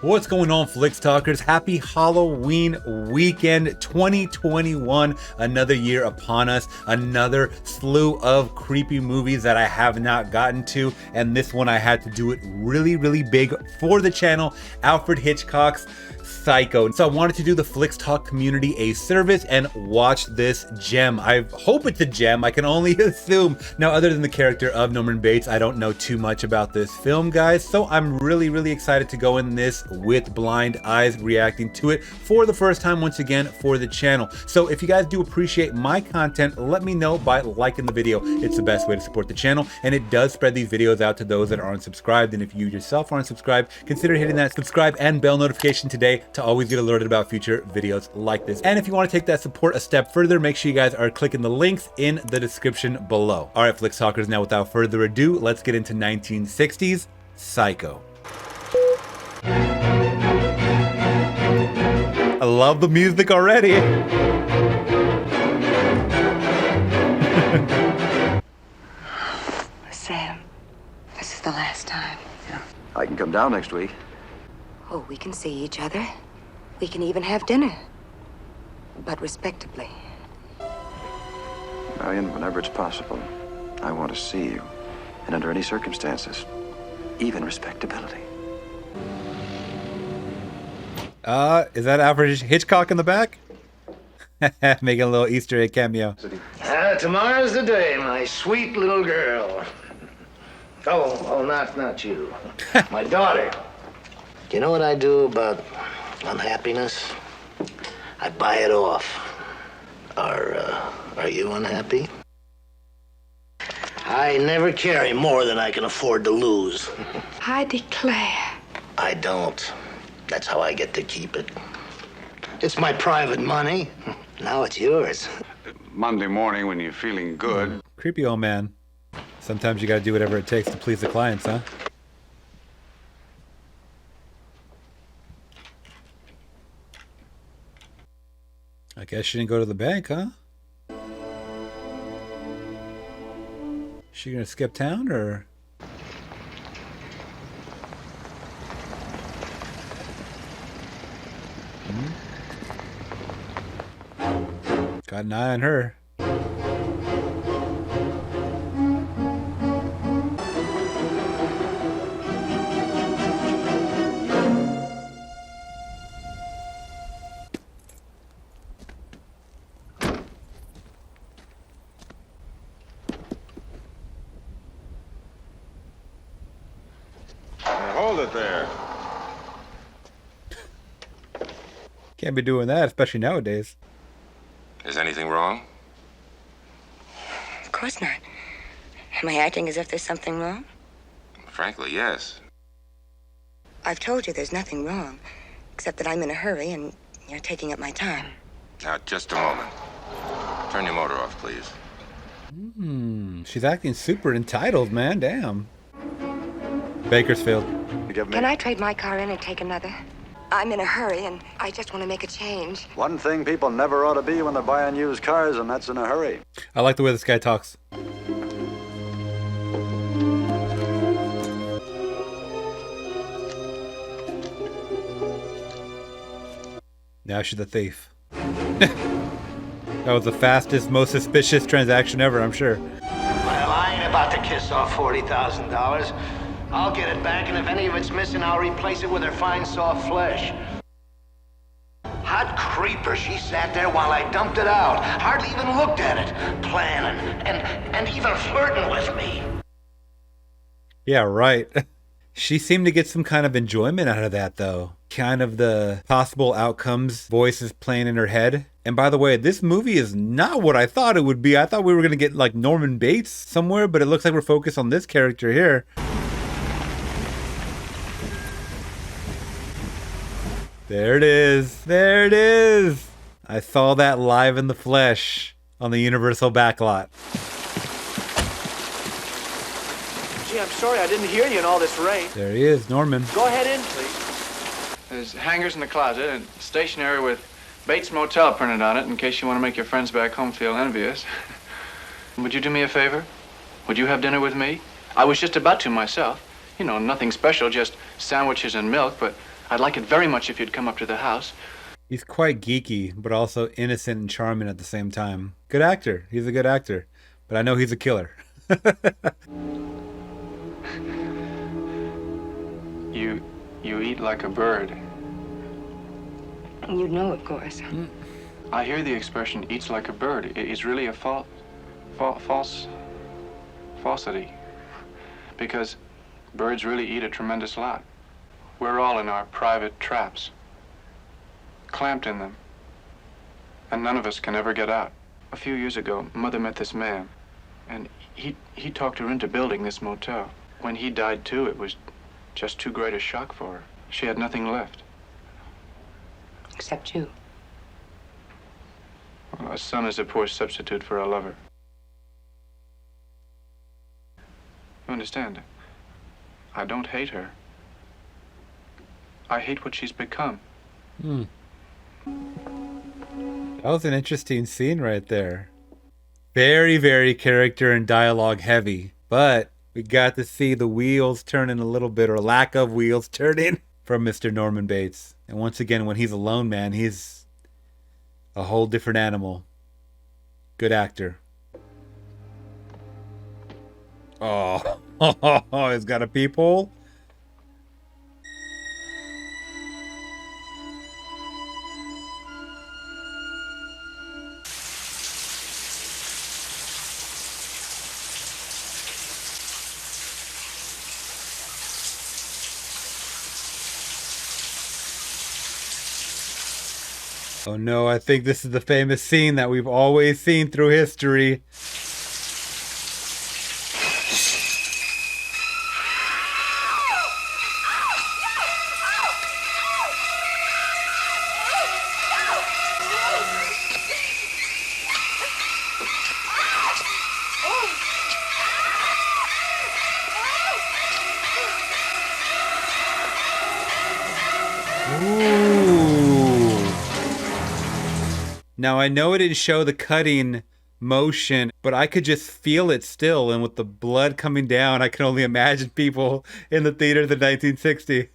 What's going on, Flix Talkers? Happy Halloween weekend 2021. Another year upon us. Another slew of creepy movies that I have not gotten to. And this one I had to do it really big for the channel. Alfred Hitchcock's Psycho. So I wanted to do the Flix Talk community a service and watch this gem. I hope it's a gem. I can only assume. Now, other than the character of Norman Bates, I don't know too much about this film, guys. So I'm really excited to go in this with blind eyes, reacting to it for the first time once again for the channel. So if you guys do appreciate my content, let me know by liking the video. It's the best way to support the channel, and it does spread these videos out to those that aren't subscribed. And if you yourself aren't subscribed, consider hitting that subscribe and bell notification today to always get alerted about future videos like this. And if you want to take that support a step further, make sure you guys are clicking the links in the description below. All right, Flix Talkers, now without further ado, let's get into 1960s Psycho. I love the music already. Sam, this is the last time. Yeah. I can come down next week. Oh, we can see each other. We can even have dinner. But respectably. Marion, whenever it's possible, I want to see you. And under any circumstances, even respectability. Is that Alfred Hitchcock in the back? Making a little Easter egg cameo. Tomorrow's the day, my sweet little girl. Oh, not you. My daughter. Do you know what I do about unhappiness? I buy it off. Are you unhappy? I never carry more than I can afford to lose. I declare. I don't. That's how I get to keep it. It's my private money. Now it's yours. Monday morning when you're feeling good. Creepy old man. Sometimes you gotta do whatever it takes to please the clients, huh? I guess she didn't go to the bank, huh? She gonna skip town, or? Got an eye on her. Hold it there. Can't be doing that, especially nowadays. Is anything wrong? Of course not. Am I acting as if there's something wrong? Frankly, yes. I've told you there's nothing wrong, except that I'm in a hurry and you're taking up my time. Now, just a moment. Turn your motor off, please. She's acting super entitled, man. Damn. Bakersfield. Can I trade my car in and take another? I'm in a hurry, and I just want to make a change. One thing people never ought to be when they're buying used cars, and that's in a hurry. I like the way this guy talks. Now she's a thief. That was the fastest, most suspicious transaction ever, I'm sure. Well, I ain't about to kiss off $40,000. I'll get it back, and if any of it's missing, I'll replace it with her fine, soft flesh. Hot creeper, she sat there while I dumped it out. Hardly even looked at it. Planning, and even flirting with me. Yeah, right. She seemed to get some kind of enjoyment out of that, though. Kind of the possible outcomes voice is playing in her head. And by the way, this movie is not what I thought it would be. I thought we were going to get like Norman Bates somewhere, but it looks like we're focused on this character here. There it is. There it is. I saw that live in the flesh on the Universal backlot. Gee, I'm sorry I didn't hear you in all this rain. There he is, Norman. Go ahead in, please. There's hangers in the closet and stationery with Bates Motel printed on it in case you want to make your friends back home feel envious. Would you do me a favor? Would you have dinner with me? I was just about to myself. You know, nothing special, just sandwiches and milk, but I'd like it very much if you'd come up to the house. He's quite geeky, but also innocent and charming at the same time. Good actor. He's a good actor. But I know he's a killer. You eat like a bird. You know, of course. I hear the expression eats like a bird. It's really a falsity. Because birds really eat a tremendous lot. We're all in our private traps, clamped in them, and none of us can ever get out. A few years ago, Mother met this man, and he talked her into building this motel. When he died too, it was just too great a shock for her. She had nothing left. Except you. Well, a son is a poor substitute for a lover. You understand? I don't hate her. I hate what she's become. That was an interesting scene right there. Very, very character and dialogue heavy. But we got to see the wheels turning a little bit, or lack of wheels turning, from Mr. Norman Bates. And once again, when he's alone, man, he's a whole different animal. Good actor. Oh, he's got a peephole. Oh no, I think this is the famous scene that we've always seen through history. Now, I know it didn't show the cutting motion, but I could just feel it still. And with the blood coming down, I can only imagine people in the theaters in 1960.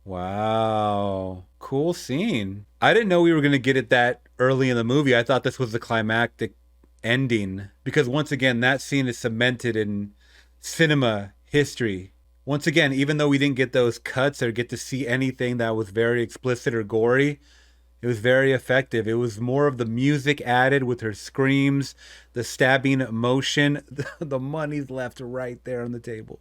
Wow. Cool scene. I didn't know we were going to get it that early in the movie. I thought this was the climactic ending. Because once again, that scene is cemented in cinema history. Once again, even though we didn't get those cuts or get to see anything that was very explicit or gory, it was very effective. It was more of the music added with her screams, the stabbing motion. The money's left right there on the table.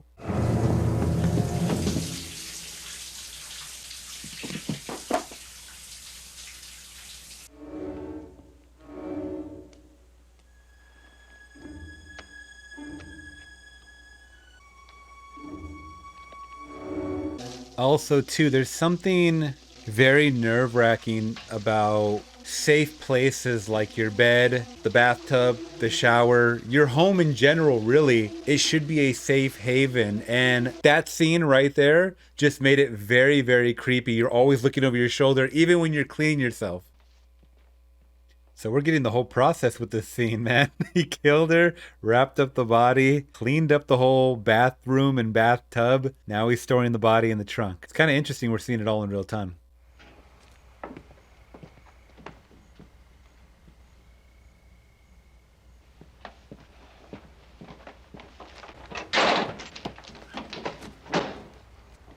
Also, too, there's something very nerve-wracking about safe places like your bed, the bathtub, the shower, your home in general, really. It should be a safe haven. And that scene right there just made it very, very creepy. You're always looking over your shoulder, even when you're cleaning yourself. So we're getting the whole process with this scene, man. He killed her, wrapped up the body, cleaned up the whole bathroom and bathtub. Now he's storing the body in the trunk. It's kind of interesting we're seeing it all in real time.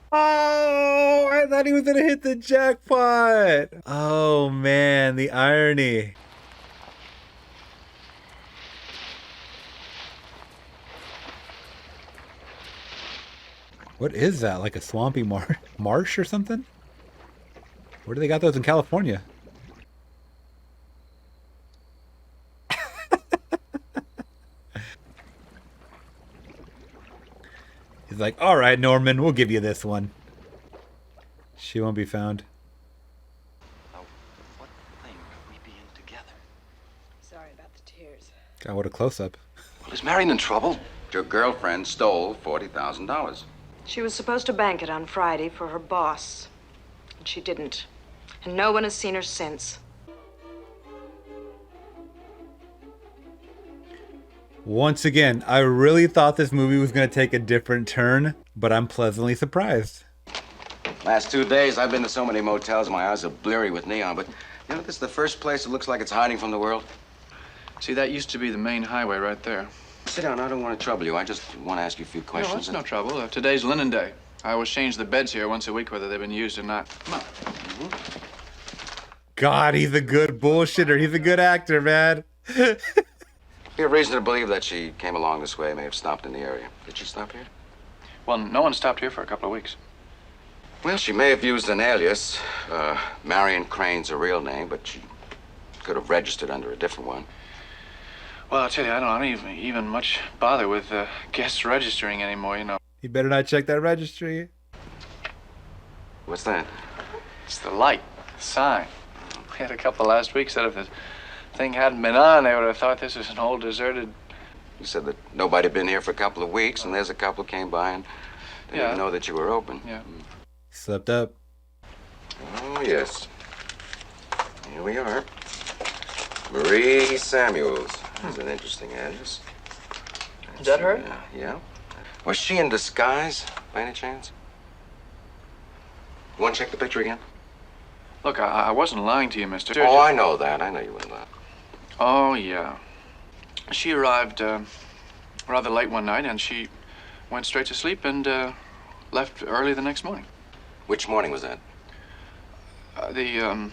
Oh, I thought he was going to hit the jackpot. Oh, man, the irony. What is that? Like a swampy marsh or something? Where do they got those in California? He's like, all right, Norman, we'll give you this one. She won't be found. Now, what thing could we be in together? Sorry about the tears. God, what a close-up. Well, is Marion in trouble? Your girlfriend stole $40,000. She was supposed to bank it on Friday for her boss, and she didn't. And no one has seen her since. Once again, I really thought this movie was going to take a different turn, but I'm pleasantly surprised. Last 2 days, I've been to so many motels, my eyes are bleary with neon, but you know, this is the first place that looks like it's hiding from the world. See, that used to be the main highway right there. Sit down, I don't want to trouble you. I just want to ask you a few questions. No, it's no trouble. Today's linen day. I always change the beds here once a week, whether they've been used or not. Come on. God, he's a good bullshitter. He's a good actor, man. We have reason to believe that she came along this way, may have stopped in the area. Did she stop here? Well, no one stopped here for a couple of weeks. Well, she may have used an alias. Marion Crane's a real name, but she could have registered under a different one. Well, I'll tell you, I don't even much bother with guest registering anymore, you know. You better not check that registry. What's that? It's the light, the sign. We had a couple last week said if the thing hadn't been on, they would have thought this was an old deserted... You said that nobody had been here for a couple of weeks, and there's a couple came by and didn't even know that you were open. Yeah. Slept up. Oh, yes. Here we are. Marie Samuels. That's an interesting address. Is that her? Yeah. Was she in disguise, by any chance? You want to check the picture again? Look, I wasn't lying to you, mister. Oh, I know that. I know you wouldn't lie. Oh, yeah. She arrived rather late one night, and she went straight to sleep and left early the next morning. Which morning was that? The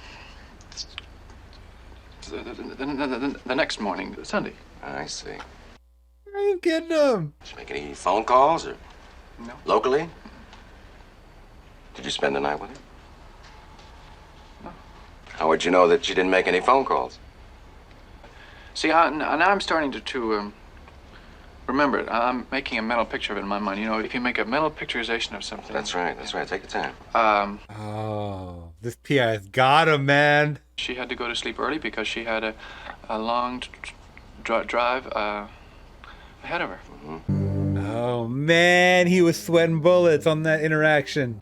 next morning, Sunday. I see. Are you kidding him? Did you make any phone calls or No. locally? Did you spend the night with her? No. How would you know that she didn't make any phone calls? See, now I'm starting to remember it. I'm making a mental picture of it in my mind. You know, if you make a mental picturization of something. That's right. That's right. Take your time. Oh, this PI's got him, man. She had to go to sleep early because she had a long drive ahead of her. Oh, man, he was sweating bullets on that interaction.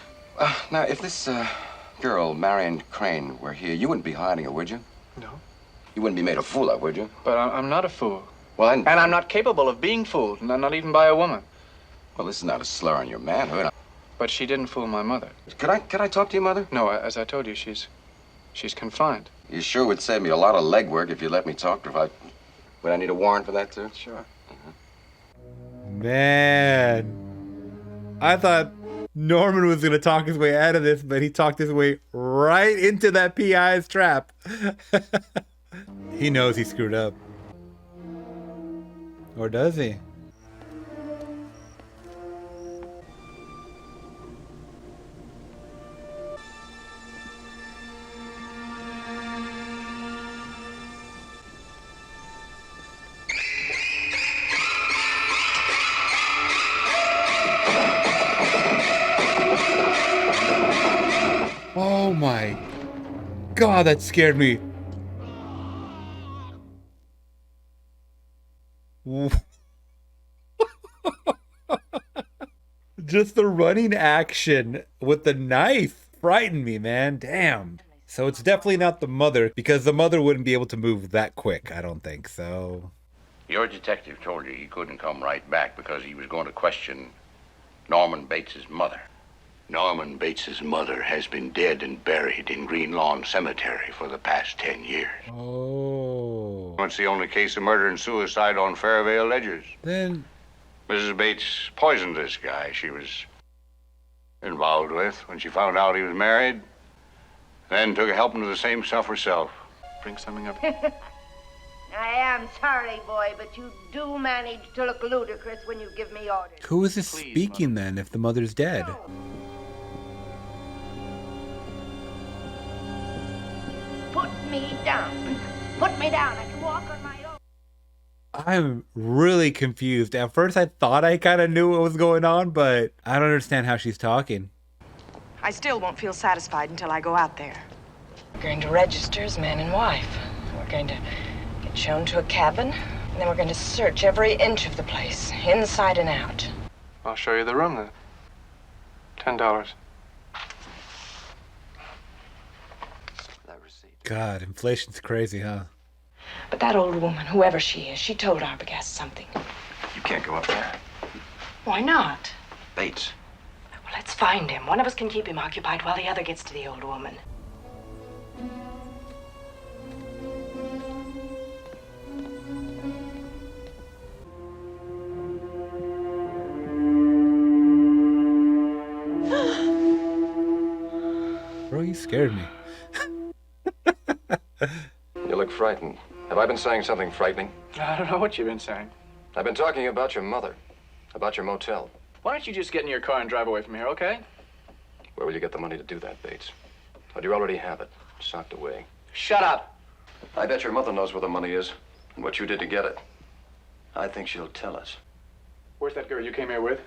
Now, if this girl, Marion Crane, were here, you wouldn't be hiding her, would you? No. You wouldn't be made a fool of, would you? But I'm not a fool. Well, And I'm not capable of being fooled, not even by a woman. Well, this is not a slur on your manhood. But she didn't fool my mother. Could I talk to your mother? No, as I told you, she's confined. You sure would save me a lot of legwork if you let me talk to her. Would I need a warrant for that, too? Sure. Man, I thought Norman was going to talk his way out of this, but he talked his way right into that PI's trap. He knows he screwed up. Or does he? Oh my God, that scared me. Just the running action with the knife frightened me, man. Damn. So it's definitely not the mother, because the mother wouldn't be able to move that quick, I don't think so. Your detective told you he couldn't come right back because he was going to question Norman Bates's mother. Norman Bates's mother has been dead and buried in Green Lawn Cemetery for the past 10 years. Oh. It's the only case of murder and suicide on Fairvale ledgers. Then Mrs. Bates poisoned this guy she was involved with when she found out he was married, then took a helping to the same stuff herself. Bring something up. I am sorry, boy, but you do manage to look ludicrous when you give me orders. who is this Please, speaking then if the mother's dead? Put me down. Put me down. I can walk on my own. I'm really confused. At first I thought I kind of knew what was going on, but I don't understand how she's talking. I still won't feel satisfied until I go out there. We're going to register as man and wife. We're going to get shown to a cabin, and then we're going to search every inch of the place, inside and out. I'll show you the room then. $10. That receipt. God, inflation's crazy, huh? But that old woman, whoever she is, she told Arbogast something. You can't go up there. Why not? Bates. Well, let's find him. One of us can keep him occupied while the other gets to the old woman. Bro, you scared me. You look frightened. Have I been saying something frightening? I don't know what you've been saying. I've been talking about your mother. About your motel. Why don't you just get in your car and drive away from here, okay? Where will you get the money to do that, Bates? Or do you already have it? Socked away. Shut up. I bet your mother knows where the money is and what you did to get it. I think she'll tell us. Where's that girl you came here with?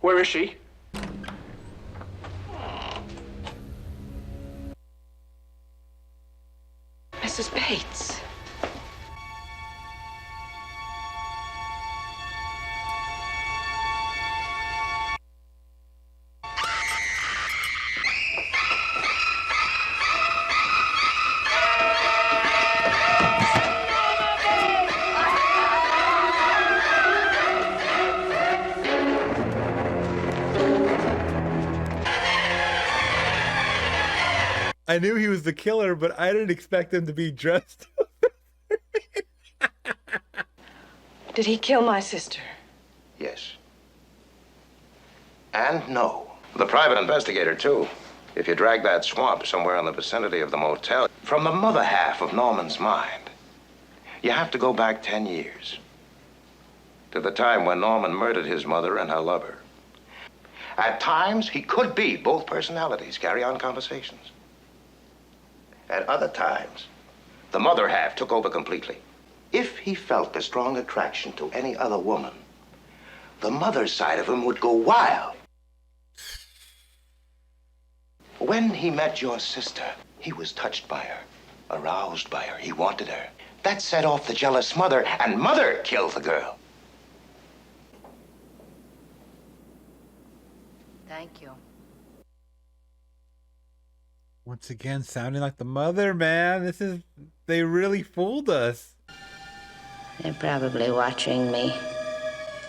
Where is she? Mrs. Bates. I knew he was the killer, but I didn't expect him to be dressed. Did he kill my sister? Yes. And no. The private investigator, too. If you drag that swamp somewhere in the vicinity of the motel, from the mother half of Norman's mind, you have to go back 10 years. To the time when Norman murdered his mother and her lover. At times, he could be both personalities, carry on conversations. At other times, the mother half took over completely. If he felt a strong attraction to any other woman, the mother's side of him would go wild. When he met your sister, he was touched by her, aroused by her. He wanted her. That set off the jealous mother, and mother killed the girl. Thank you. Once again, sounding like the mother, man. They really fooled us. They're probably watching me.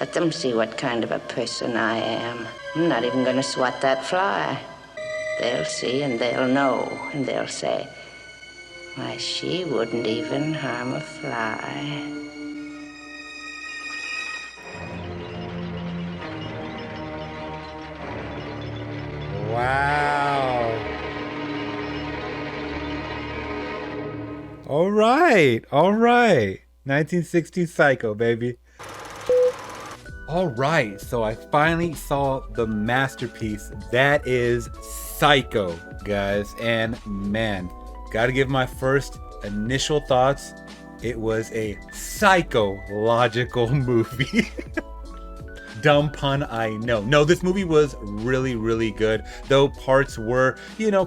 Let them see what kind of a person I am. I'm not even gonna swat that fly. They'll see and they'll know, and they'll say, why, she wouldn't even harm a fly. Wow. All right. 1960s Psycho, baby. All right, so I finally saw the masterpiece that is Psycho, guys. And man, gotta give my first initial thoughts. It was a psychological movie. Dumb pun, I know. No, this movie was really, really good, though parts were,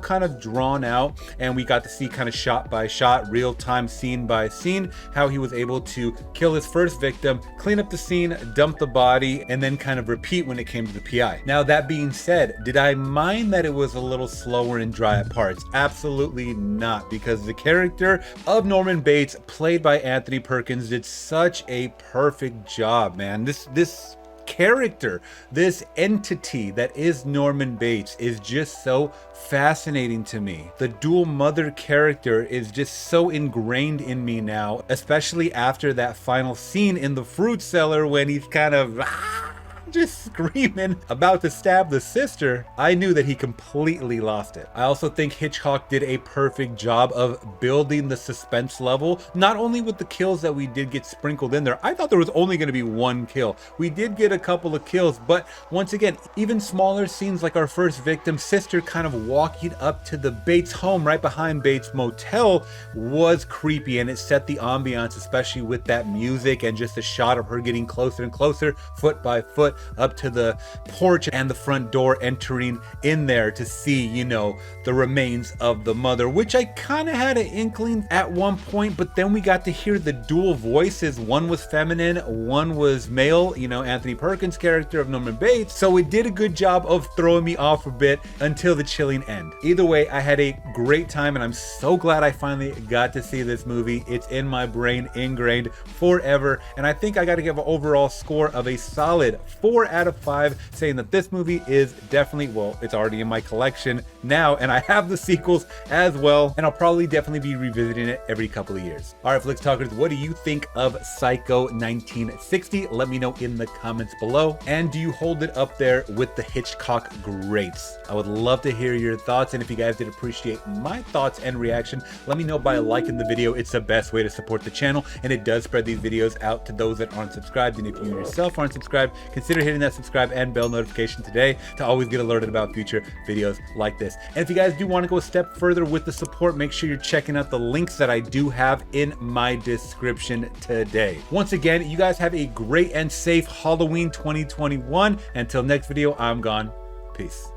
kind of drawn out, and we got to see kind of shot by shot, real time, scene by scene, how he was able to kill his first victim, clean up the scene, dump the body, and then kind of repeat when it came to the PI. Now, that being said, did I mind that it was a little slower and dry at parts? Absolutely not, because the character of Norman Bates, played by Anthony Perkins, did such a perfect job, man. This character, this entity that is Norman Bates, is just so fascinating to me. The dual mother character is just so ingrained in me now, especially after that final scene in the fruit cellar when he's kind of just screaming, about to stab the sister. I knew that he completely lost it. I also think Hitchcock did a perfect job of building the suspense level, not only with the kills that we did get sprinkled in there. I thought there was only going to be one kill. We did get a couple of kills, but once again, even smaller scenes like our first victim's sister kind of walking up to the Bates home right behind Bates Motel was creepy, and it set the ambiance, especially with that music and just a shot of her getting closer and closer, foot by foot. up to the porch and the front door, entering in there to see, you know, the remains of the mother, which I kind of had an inkling at one point, but then we got to hear the dual voices. One was feminine, one was male, you know, Anthony Perkins' character of Norman Bates. So it did a good job of throwing me off a bit until the chilling end. Either way, I had a great time, and I'm so glad I finally got to see this movie. It's in my brain, ingrained forever, and I think I got to give an overall score of a solid 4 out of 5, saying that this movie is definitely, well, it's already in my collection now, and I have the sequels as well, and I'll probably definitely be revisiting it every couple of years. All right, Flix Talkers, what do you think of Psycho 1960? Let me know in the comments below. And do you hold it up there with the Hitchcock greats? I would love to hear your thoughts, and if you guys did appreciate my thoughts and reaction, let me know by liking the video. It's the best way to support the channel, and it does spread these videos out to those that aren't subscribed. And if you yourself aren't subscribed, consider hitting that subscribe and bell notification today to always get alerted about future videos like this. And if you guys do want to go a step further with the support, make sure you're checking out the links that I do have in my description today. Once again, you guys have a great and safe Halloween 2021. Until next video, I'm gone. Peace.